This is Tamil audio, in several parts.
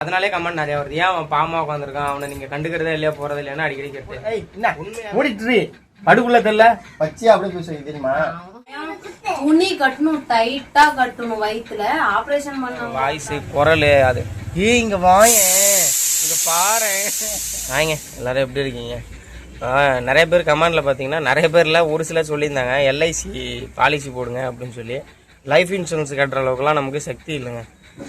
அதனாலே கமெண்ட் நிறைய வருது. ஏன் அவன் பாமா உட்காந்துருக்கான், அவனை நீங்க கண்டுக்கிறதே இல்லையா போறதே இல்லையா அடிக்கடி கேட்டு மூடிட்டு படுக்குள்ள தெரியல பச்சியா அப்படியே பேசுவீங்க தெரியுமா? துணி கட்டணும், டைட்டா கட்டணும் வயித்துல. ஆபரேஷன் பண்ண வாய்ஸ் குரல் அது. இங்க வாங்க, இங்க பாரு வாங்க. எல்லாரும் எப்படி இருக்கீங்க? நிறைய பேர் கமெண்ட்ல பாத்தீங்கன்னா நிறைய பேர்ல ஒரு சிலர் சொல்லியிருந்தாங்க எல்ஐசி பாலிசி போடுங்க அப்படின்னு சொல்லி. லைஃப் இன்சூரன்ஸ் கட்டுற அளவுக்குலாம் நமக்கு சக்தி இல்லைங்க.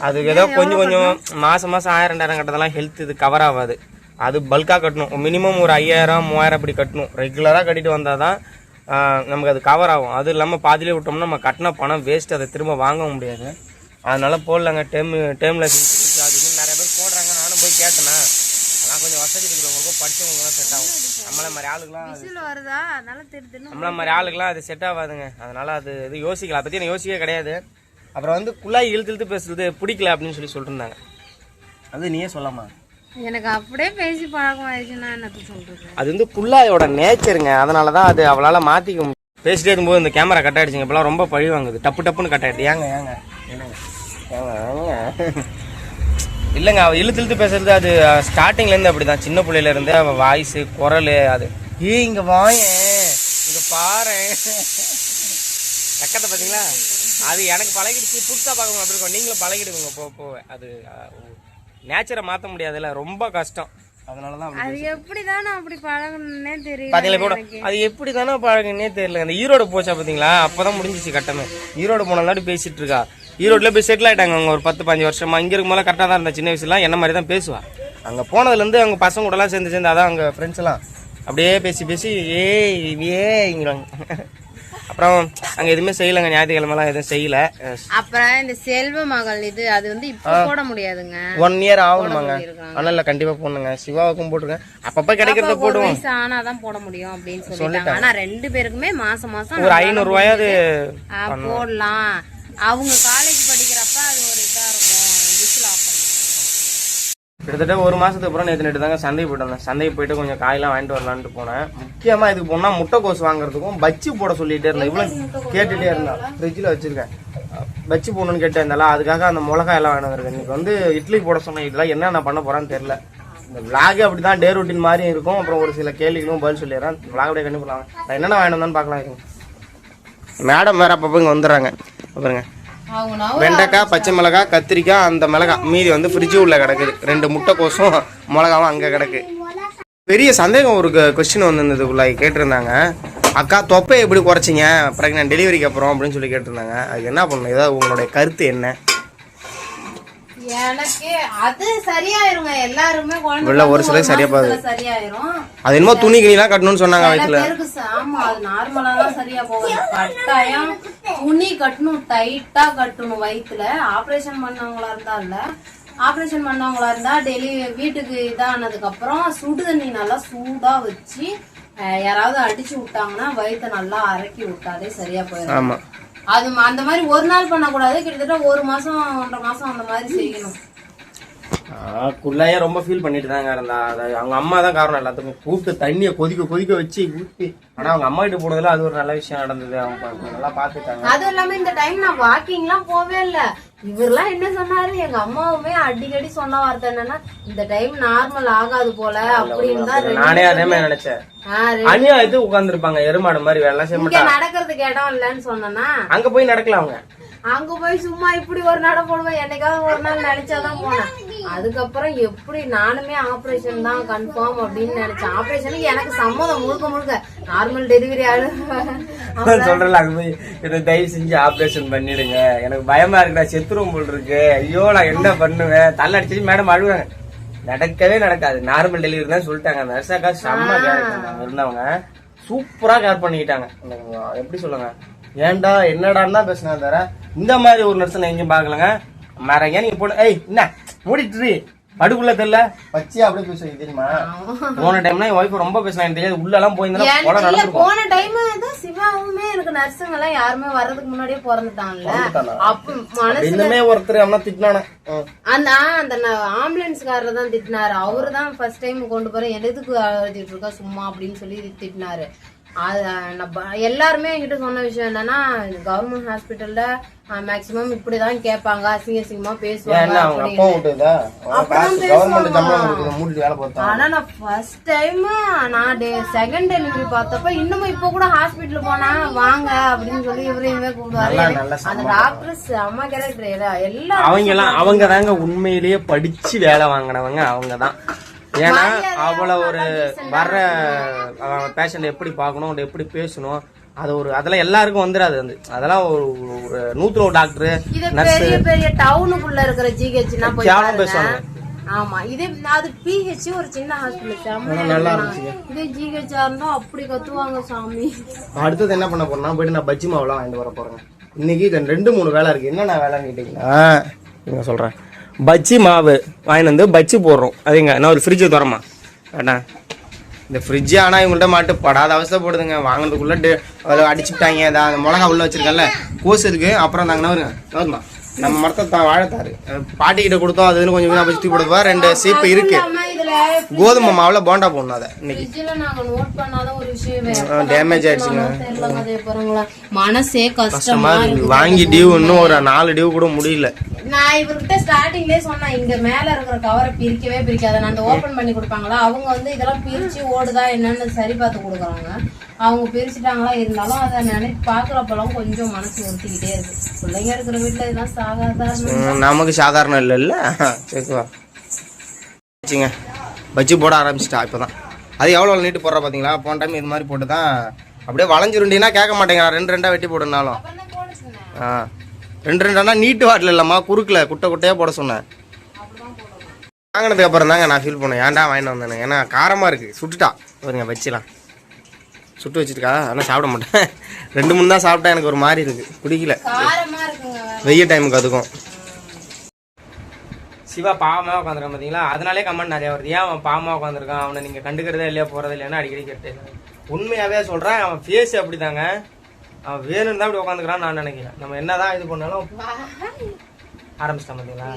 அதுக்கு ஏதோ கொஞ்சம் கொஞ்சம் மாசம் 1000-2000 கட்டதெல்லாம் ஹெல்த் இது கவர் ஆகாது. அது பல்கா கட்டணும். மினிமம் ஒரு 5000-3000 அப்படி கட்டணும். ரெகுலராக கட்டிட்டு வந்தால் தான் நமக்கு அது கவர் ஆகும். அது இல்லாமல் பாதியிலே விட்டோம்னா நம்ம கட்டின பணம் வேஸ்ட், அதை திரும்ப வாங்க முடியாது. அதனால போடலாங்க. டேர்மில் அது நிறைய பேர் போடுறாங்க. நானும் போய் கேட்டேன்னா அதெல்லாம் கொஞ்சம் வசதி இருக்கிறவங்களுக்கும் படித்தவங்களுக்குலாம் செட் ஆகும். நம்மள மாதிரி ஆளுக்கெல்லாம் அது செட் ஆகாதுங்க. அதனால அது இது யோசிக்கலாம். அதை பற்றி எனக்கு யோசிக்கவே கிடையாது. அப்புறம் வந்து குழாய் இழுத்து பேசுறது பிடிக்கல அப்படின்னு சொல்லியிருந்தாங்க. அது நீயே சொல்லாமா? எனக்கு அப்படியே பேசி பழக்கம் ஆயிடுச்சுன்னா என்ன சொல்றது? அது வந்து குழாயோட நேச்சருங்க. அதனாலதான் அது அவளால மாத்திக்க முடியும். பேசிட்டே இருக்கும்போது இந்த கேமரா கட் ஆயிடுச்சுங்க. இப்பெல்லாம் ரொம்ப பழி வாங்குது. டப்புன்னு கட் ஆயிடுது. ஏங்க இல்லைங்க, அவ இழுத்து பேசுறது அது ஸ்டார்டிங்ல இருந்து அப்படிதான். சின்ன பிள்ளையில இருந்து அவ வாய்ஸ் குரல் அது. இங்க வாங்க, இங்க பாரு பக்கத்தை பாத்தீங்களா? அது எனக்கு பழகிடுச்சு. புதுசா பார்க்கணும் அப்படி இருக்கும். நீங்களும் பழகிடுவீங்க போக. அது நேச்சரை மாற்ற முடியாதுல்ல, ரொம்ப கஷ்டம். அதனாலதான் அது எப்படிதானே அப்படி பழகணும்னே தெரியல. அது எப்படிதானே பழகுனே தெரியல. அந்த ஈரோடு போச்சா பாத்தீங்களா? அப்பதான் முடிஞ்சிச்சு கட்டமே. ஈரோடு போனாலும் பேசிட்டு இருக்கா. ஈரோடுல போய் செட்டில் ஆயிட்டாங்க அவங்க ஒரு 10-15 வருஷமா. இங்க இருக்கும் போல கரெக்டா தான் இருந்தா. சின்ன வயசுலாம் என்ன மாதிரி தான் பேசுவா. அங்க போனதுல இருந்து அவங்க பசங்க கூட எல்லாம் சேர்ந்து அதான் அவங்க ஃப்ரெண்ட்ஸ் எல்லாம் அப்படியே பேசி ஏங்கிறாங்க. அப்புறம் அங்க எதுவுமே செய்யலங்க. ஞாயிற்றுக்கிழமெல்லாம் எதுவும் செய்யல. அப்புறம் இந்த செல்வ மகள் இது அது வந்து இப்ப போட முடியாதுங்க. 1 இயர் ஆகணுமாங்க. ஆனா கண்டிப்பா போடணுங்க. சிவாவுக்கும் போட்டுருக்கேன். அப்பப்ப கிடைக்கிறத போடுவோம். ஆனாதான் போட முடியும் அப்படின்னு சொல்லிட்டாங்க. ஆனா 2 பேருக்குமே மாசம் ஒரு 500 ரூபாயாவது போடலாம். அவங்க காலேஜ் படிக்கிறப்ப அது ஒரு இதா இருக்கும். கிட்டத்தட்ட 1 மாசத்துக்கு அப்புறம் நேற்று தாங்க சந்தைக்கு போயிட்டு வந்தேன். சந்தைக்கு போயிட்டு கொஞ்சம் காயெல்லாம் வாங்கிட்டு வரலான்ட்டு போனேன். முக்கியமா இதுக்கு போனா முட்டைக்கோஸ் வாங்குறதுக்கும் பச்சி போட சொல்லிட்டே இருந்தேன். இவ்வளவு கேட்டுட்டே இருந்தா. ஃப்ரிட்ஜில் வச்சிருக்கேன். பச்சி போடணும்னு கேட்டே இருந்தாலும் அதுக்காக அந்த மிளகாய் எல்லாம் வாங்கிட்டு வந்திருக்கேன். இன்னைக்கு வந்து இட்லி போட சொன்னேன். இதெல்லாம் என்ன நான் பண்ண போறான்னு தெரியல. இந்த விளாக் அப்படிதான் டே ரொட்டீன் மாதிரி இருக்கும். அப்புறம் ஒரு சில கேள்விகளும் பதில் சொல்லிடுறேன். விளாக் அப்படியே கண்டிப்பாங்க. நான் என்னென்ன வாங்கிட்டு வந்தான்னு பார்க்கலாம். மேடம் வேற அப்பப்போ இங்கே வந்துடுறாங்க. பாருங்க, வெண்டைக்காய், பச்சை மிளகாய், கத்திரிக்காய், அந்த மிளகாய் மீதி வந்து ஃப்ரிட்ஜு உள்ள கிடக்குது. 2 முட்டைக்கோசும் மிளகாவும் அங்கே கிடக்கு. பெரிய சந்தேகம் ஒரு கொஸ்டின் வந்திருந்ததுக்குள்ள கேட்டிருந்தாங்க. அக்கா தொப்பை எப்படி குறைச்சிங்க பிரெக்னன்ட் டெலிவரிக்கு அப்புறம் அப்படின்னு சொல்லி கேட்டிருந்தாங்க. அதுக்கு என்ன பண்ணணும்? ஏதாவது உங்களுடைய கருத்து என்ன? எனக்கு அது சரியாயிருங்க. எல்லாருமே ஒரு சிலர் சரியா பாரு. சரியாயிரும். அது என்னமோ துணி கிணிலாம் கட்டணும்னு சொன்னாங்க வயசுல. ஆமா, அது நார்மலா தான் சரியா போகும். கட்டாயம் துணி கட்டணும், டைட்டா கட்டணும் வயித்துல. ஆபரேஷன் பண்ணவங்களா இருந்தா இல்ல, ஆபரேஷன் பண்ணவங்களா இருந்தா டெலிவரி வீட்டுக்கு இதானதுக்கு அப்புறம் சுடு தண்ணி நல்லா சூடா வச்சு யாராவது அடிச்சு விட்டாங்கன்னா வயிற்ற நல்லா அரைக்கி விட்டாலே சரியா போயிடும். அது அந்த மாதிரி ஒரு நாள் பண்ணக்கூடாது. கிட்டத்தட்ட 1 மாசம் 1.5 மாசம் அந்த மாதிரி செய்யணும். குள்ளையா ரொம்ப ஃபீல் பண்ணிட்டு தாங்க இருந்தா. அவங்க அம்மா தான் காரணம். எல்லாத்துக்கும் கூப்பிட்டு தண்ணியை கொதிக்க வச்சு ஊற்றி. ஆனா அவங்க அம்மா கிட்ட போனதுல அது ஒரு நல்ல விஷயம் நடந்தது. அவங்க நல்லா பாத்துட்டாங்க. அதுவும் இல்லாம இந்த டைம் நான் வாக்கிங் எல்லாம் போவே இல்ல. இவரெல்லாம் என்ன சொன்னாரு, எங்க அம்மாவுமே அடிக்கடி சொன்ன வார்த்தை என்னன்னா, இந்த டைம் நார்மல் ஆகாது போல அப்படின்னு தான். நானே அதே மாதிரி நினைச்சேன். அனியா இது உட்கார்ந்துருப்பாங்க எருமாடு மாதிரி. வேலை செய்ய மாட்டாங்க. நடக்கிறதுக்கு இடம் இல்லன்னு சொன்னா அங்க போய் நடக்கலாம். அவங்க அங்க போய் சும்மா இப்படி ஒரு நட போடுவேன். என்னைக்காவது ஒரு நாள் நினைச்சாதான் போனேன். அதுக்கப்புறம் எப்படி நானுமே ஆபரேஷன் தான் கன்ஃபார்ம் அப்படின்னு நினைச்சேன். ஆபரேஷனுக்கு எனக்கு சம்மதம் முழுக்க நார்மல் டெலிவரி சொல்றேன். அங்க போய் இதை தயவு செஞ்சு ஆபரேஷன் பண்ணிடுங்க, எனக்கு பயமா இருக்குடா, செத்துரும் போல் இருக்கு, ஐயோ நான் என்ன பண்ணுவேன், தள்ள அடிச்சு மேடம் அழுவாங்க. நடக்கவே நடக்காது. நார்மல் டெலிவரி தான் சொல்லிட்டாங்க. நர்ஸாக்கா செம்ம கேர் இருந்தவங்க. சூப்பரா கேர் பண்ணிக்கிட்டாங்க. எப்படி சொல்லுங்க, ஏன்டா என்னடான்னு தான் பேசினா தவிர இந்த மாதிரி ஒரு நர்ஸ் நான் எங்கேயும் பாக்கலங்க. வேற ஏன் நீங்க போட என்ன மூடிட்டு படுக்குள்ள தெரியல பச்சியா அப்படியே பேசுவீங்க தெரியுமா? போன டைம்ல என் ஒய்ஃப் ரொம்ப பேசினா எனக்கு தெரியாது. உள்ள எல்லாம் போயிருந்தா போன டைம் சிவாவுமே எனக்கு நர்ஸுங்க எல்லாம் யாருமே வர்றதுக்கு முன்னாடியே பிறந்துட்டாங்கல்ல. அப்ப மனசுமே ஒருத்தர் அம்மா திட்டினானே. அந்த ஆம்புலன்ஸ்காரர் தான் திட்டினாரு. அவரு தான் ஃபர்ஸ்ட் டைம் கொண்டு போற எதுக்கு அழுதிட்டு இருக்கா சும்மா அப்படின்னு சொல்லி திட்டினாரு. எல்லாருமே என்கிட்ட சொன்ன விஷயம் என்னன்னா கவர்மெண்ட் ஹாஸ்பிட்டல்ல மேக்சிமம் இப்படிதான் கேட்பாங்க, அசிங்கமா பேசுவாங்க. ஆனா நான் ஃபர்ஸ்ட் டைம் நான் செகண்ட் டெலிவரி பார்த்தப்ப இன்னமும் இப்ப கூட ஹாஸ்பிட்டல் போனா வாங்க அப்படின்னு சொல்லி இவரையுமே கூப்பிடுவாரு. அந்த டாக்டர்ஸ் அம்மா கேரக்டர் எல்லாம் அவங்க தாங்க உண்மையிலேயே படிச்சு வேலை வாங்கினவங்க அவங்கதான். ஏன்னா அவ்வளவு ஒரு வர்ற பேஷண்ட் எப்படி பார்க்கணும், எப்படி பேசணும், அது ஒரு அதெல்லாம் எல்லாருக்கும் வந்துடாது. அதெல்லாம் ஒரு 100 டாக்டர் பெரிய பெரிய டவுனுக்குள்ள இருக்கிற ஜிஹெச்னா போய் பேசுவாங்க. ஆமா, இதே அது பிஹெச் ஒரு சின்ன ஹாஸ்பிட்டல் நல்லா இருந்துச்சு. இதே ஜிஹெச்சா இருந்தா அப்படி கத்துவாங்க சாமி. அடுத்தது என்ன பண்ண போறேன்னா போயிட்டு நான் பஜ்ஜி மாவுலாம் வாங்கிட்டு வர போறேங்க. இன்னைக்கு 2-3 வேலை இருக்கு. என்னென்ன வேலைன்னு கேட்டீங்கன்னா நீங்க சொல்றேன். பஜ்ஜி மாவு வாங்கிட்டு வந்து பஜ்ஜி போடுறோம். அதுங்க நான் ஒரு ஃப்ரிட்ஜு தரமா வேண்டா இந்த ஃப்ரிட்ஜு. ஆனால் இவங்கள்ட்ட மாட்டு படாத அவஸ்தை போடுதுங்க. வாங்கினதுக்குள்ள அதில் அடிச்சுட்டாங்க. அந்த மிளகா உள்ள வச்சிருக்கல கோஸ் இருக்கு. அப்புறம் தாங்கண்ணா வருமா நம்ம மரத்தை வாழைத்தாரு பாட்டிக்கிட்ட கொடுத்தோம். அதுன்னு கொஞ்சம் கொஞ்சம் பஜ்ஜி போடுவா. 2 சீப்பு இருக்கு. கோதுமை மாவுல போண்டா போடணும். அதை இன்னைக்கு டேமேஜ் ஆயிடுச்சுங்க. மனசே கஷ்டமா வாங்கி டியூ இன்னும் ஒரு 4 டியூ கூட முடியல. நான் இவர்கிட்ட ஸ்டார்டிங்லயே சொன்னேன், இங்க மேல இருக்கிற கவரை பிரிக்கவே பிரிக்காத, நான் அந்த ஓபன் பண்ணி கொடுப்பாங்களா அவங்க வந்து இதெல்லாம் பிரிச்சு ஓடுதா என்னன்னு சரி பார்த்து கொடுக்குறாங்க. அவங்க பிரிச்சுட்டாங்களா, இருந்தாலும் அதை நினைச்சு பாக்குறப்பெல்லாம் கொஞ்சம் மனசு உறுத்திக்கிட்டே இருக்கு. பிள்ளைங்க இருக்கிற வீட்டுல இதெல்லாம் சாதாரண, நமக்கு சாதாரணம் இல்ல. சரிவா பஜ்ஜி போட ஆரம்பிச்சிட்டா இப்பதான். அது எவ்வளவு நீட்டு போடுற பாத்தீங்களா. போன டைம் இது மாதிரி போட்டுதான் அப்படியே வளைஞ்சிருண்டினா கேட்க மாட்டேங்க. 2 வெட்டி போடுனாலும் 2 நீட்டு வாட்டில் இல்லம்மா, குறுக்கல குட்டை குட்டையா போட சொன்னேன். வாங்கினதுக்கு அப்புறம் தாங்க நான் ஃபீல் பண்ணேன், ஏன்டா வாங்கிட்டு வந்தேன்னு. ஏன்னா காரமா இருக்கு. சுட்டுட்டா பாருங்க வச்சுலாம் சுட்டு வச்சிருக்கா. ஆனால் சாப்பிட மாட்டேன். 2-3 தான் சாப்பிட்டா எனக்கு ஒரு மாதிரி இருக்கு, பிடிக்கல. வெய்ய டைமுக்கு அதுக்கும். சிவா பாவமாக உட்காந்துருக்கான் பார்த்தீங்களா. அதனாலே கமெண்ட் நிறையா வருது. ஏன் அவன் பாவமாக உட்காந்துருக்கான், அவனை நீங்கள் கண்டுக்கிறதே இல்லையா போகிறதே இல்லையான்னு அடிக்கடி கேட்டு. உண்மையாகவே சொல்கிறேன், அவன் ஃபேஸ் அப்படி தாங்க. அவன் வேணும்னு தான் இப்படி உட்காந்துக்கிறான்னு நான் நினைக்கிறேன். நம்ம என்னதான் இது பண்ணாலும் ஆரம்பிச்சிட்டான் பார்த்தீங்களா.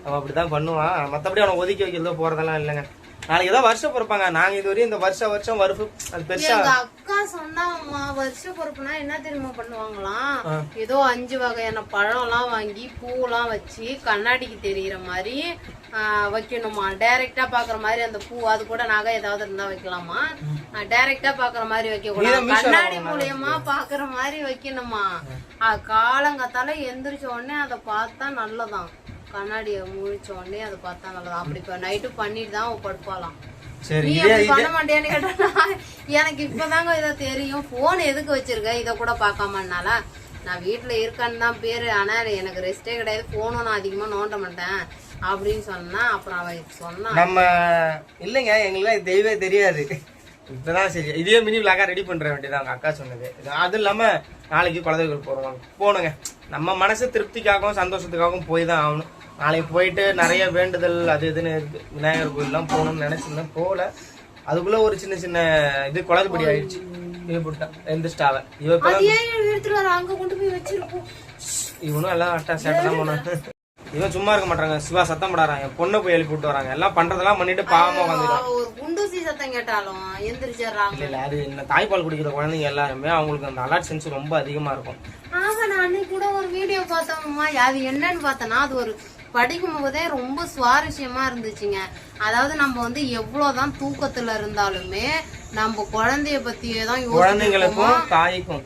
அவன் அப்படிதான் பண்ணுவான். மற்றபடி அவனை ஒதுக்கி வைக்கிறதோ போகிறதெல்லாம் இல்லைங்க. நாளைக்கு ஏதோ வருஷம் பொறுப்பாங்க. நாங்க இதுவரையும் இந்த வருஷம் வருஷம் அது பெருசா. அக்கா சொன்னாங்கம்மா, வருஷ பொறுப்புனா என்ன தெரியுமா பண்ணுவாங்களாம், ஏதோ 5 வகையான பழம் எல்லாம் வாங்கி பூவெல்லாம் வச்சு கண்ணாடிக்கு தெரியுற மாதிரி வைக்கணுமா. டைரக்டா பாக்குற மாதிரி அந்த பூ, அது கூட நகை ஏதாவது இருந்தா வைக்கலாமா. டைரக்டா பாக்குற மாதிரி வைக்க கூடாது, கண்ணாடி மூலியமா பாக்குற மாதிரி வைக்கணுமா. காலங்கத்தால எந்திரிச்ச உடனே அதை பார்த்தா நல்லதான். கண்ணாடிய முழிச்ச உடனே அதை பார்த்தா நல்லதான். அப்படி இப்ப நைட்டு பண்ணிட்டு தான் படுப்பாலாம். நீ அப்படி பண்ண மாட்டேன்னு கேட்டா எனக்கு இப்பதாங்க இதை தெரியும். போன் எதுக்கு வச்சிருக்க, இதை கூட பாக்காமனால. நான் வீட்டுல இருக்கேன்னு தான் பேரு, ஆனா எனக்கு ரெஸ்டே கிடையாது. போனும் நான் அதிகமா நோண்ட மாட்டேன் அப்படின்னு சொன்னா. அப்புறம் அவன் சொன்னா நம்ம இல்லைங்க, எங்களுக்கு தெரியவே தெரியாது. இப்பதான் சரி, இதே மினி விளாக்கா ரெடி பண்ற வேண்டியதான் அவங்க அக்கா சொன்னது. அது இல்லாம நாளைக்கு குழந்தைகள் போகணுங்க. நம்ம மனசு திருப்திக்காகவும் சந்தோஷத்துக்காகவும் போய் தான் ஆகணும். நாளைக்கு போயிட்டு நிறைய வேண்டுதல் அது இதுன்னு இருக்கு. விநாயகர் கோயிலாம் போகணும்னு நினைச்சிருந்தேன், போகல. அதுக்குள்ள ஒரு சின்ன சின்ன இது குளறுபடி ஆயிடுச்சு. எந்திரிச்சிட்டாவ இவனும் எல்லாம் சேட்டை தான் போனான். இவன் சும்மா இருக்க மாட்டாங்க. சிவா சத்தம் போடாறாங்க, பொண்ணை போய் எழுப்பி விட்டு வராங்க. எல்லாம் பண்றதெல்லாம் பண்ணிட்டு பாவமா குண்டூசி சத்தம் கேட்டாலும் எந்திரிச்சிடறாங்க. இல்ல அது என்ன, தாய்ப்பால் குடிக்கிற குழந்தைங்க எல்லாருமே அவங்களுக்கு அந்த அலர்ட் சென்ஸ் ரொம்ப அதிகமா இருக்கும். ஆமா, நான் அன்னைக்கு கூட ஒரு வீடியோ பார்த்தோம்மா. அது என்னன்னு பார்த்தனா, அது ஒரு படிக்கும் போதே ரொம்ப சுவாரஸ்யமா இருந்துச்சுங்க. அதாவது நம்ம வந்து எவ்வளவுதான் தூக்கத்துல இருந்தாலுமே நம்ம குழந்தைய பத்தியே தான் குழந்தைங்களுக்கும் தாய்க்கும்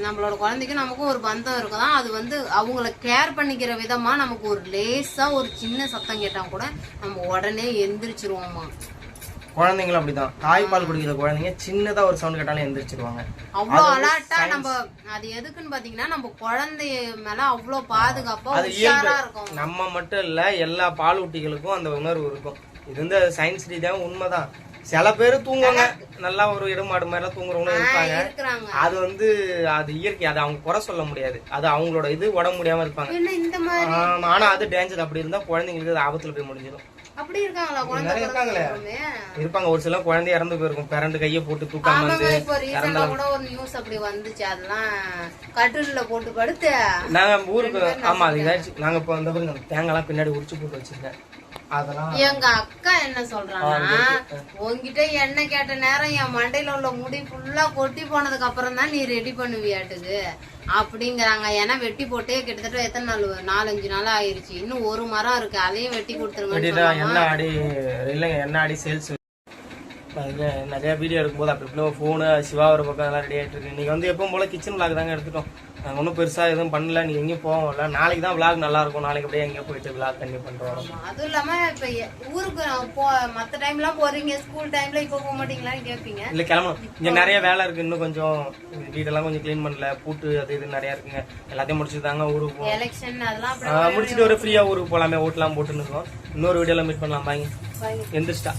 நம்மளோட குழந்தைக்கும் நமக்கும் ஒரு பந்தம் இருக்குதான். அது வந்து அவங்கள கேர் பண்ணிக்கிற விதமா நமக்கு ஒரு லேசா ஒரு சின்ன சத்தம் கேட்டா கூட நம்ம உடனே எந்திரிச்சிருவோமா. குழந்தைங்களும் அப்படிதான். தாய்ப்பால் குடிக்கிற குழந்தைங்க சின்னதா ஒரு சவுண்ட் கேட்டாலும் எந்திரிச்சிருவாங்க. அவ்வளவு அலர்ட்டா. நம்ம அது எதுக்குன்னு பாத்தீங்கன்னா, நம்ம குழந்தைய மேல அவ்வளவு பாதுகாப்பா உஷாரா இருக்கும். நம்ம மட்டும் இல்ல, எல்லா பாலூட்டிகளுக்கும் அந்த உணர்வு இருக்கும். இது வந்து சயின்ஸ் ரீதியாக உண்மைதான். சில பேரு தூங்குவாங்க, நல்லா ஒரு இடமாடு மாதிரி எல்லாம் தூங்குறவங்க இருப்பாங்க. அது வந்து அது இயற்கை, அது அவங்க குறை சொல்ல முடியாது. அது அவங்களோட இது உடம்பு முடியாம இருப்பாங்க. ஆனா அது டேஞ்சர். அப்படி இருந்தா குழந்தைங்களுக்கு அது ஆபத்துல போய் முடிஞ்சிடும். அப்படி இருக்காங்களா? நிறைய இருக்காங்களே, இருப்பாங்க. ஒரு சில குழந்தை இறந்து போயிருக்கும், பிறண்டு கையை போட்டு தூக்காம வந்து கூட ஒரு நியூஸ் அப்படி வந்துச்சு. அதெல்லாம் கட்டில போட்டு படுத்து நாங்க ஊருக்கு. ஆமா அது இதாச்சு. நாங்க இப்ப வந்து தேங்காய் எல்லாம் பின்னாடி உரிச்சு போட்டு வச்சிருக்கேன். அதெல்லாம் எங்க அக்கா என்ன சொல்றாங்கன்னா உன்கிட்ட என்ன கேட்ட நேரம் என் மண்டையில உள்ள முடி ஃபுல்லா கொட்டி போனதுக்கு அப்புறம் தான் நீ ரெடி பண்ணுவியாட்டுக்கு அப்படிங்கறாங்க. ஏன்னா வெட்டி போட்டே கிட்டத்தட்ட எத்தனை நாள் 4-5 நாள் ஆயிருச்சு. இன்னும் ஒரு மரம் இருக்கு, அதையும் வெட்டி கொடுத்துருங்க. என்ன ஆடி இல்லைங்க, என்ன ஆடி சேல்ஸ் நிறைய வீடியோ இருக்கும்போது அப்படி இப்படி ஃபோனு சிவா ஒரு பக்கம் எல்லாம் ரெடி ஆகிட்டு இருக்கு. நீங்கள் வந்து எப்பவும் போல கிச்சன் விளாக் தாங்க எடுத்துட்டோம். நாங்கள் ஒன்றும் பெருசாக எதுவும் பண்ணல. நீங்கள் எங்கேயும் போவோம்ல, நாளைக்கு தான் விளாக் நல்லா இருக்கும். நாளைக்கு அப்படியே எங்கேயும் போயிட்டு விளாக் கண்டிப்பாக பண்ணுறோம். அதுவும் இல்லாம இப்ப ஊருக்கு மற்ற டைம்லாம் போறீங்க, ஸ்கூல் டைம்ல இப்போ போக மாட்டீங்களான்னு கேட்பீங்க. இல்லை கிளம்பணும், இங்கே நிறைய வேலை இருக்கு. இன்னும் கொஞ்சம் வீடெல்லாம் கொஞ்சம் க்ளீன் பண்ணல, பூட்டு அது இது நிறையா இருக்குங்க. எல்லாத்தையும் முடிச்சுட்டு தாங்க ஊருக்கு போவோம். எலெக்ஷன் அதெல்லாம் முடிச்சுட்டு ஒரு ஃப்ரீயாக ஊருக்கு போகலாமே, ஓட்டெல்லாம் போட்டுன்னு இருக்கோம். இன்னொரு வீடியோவில் மீட் பண்ணலாம். பாய்ங்க, எந்திரிச்சிட்டா.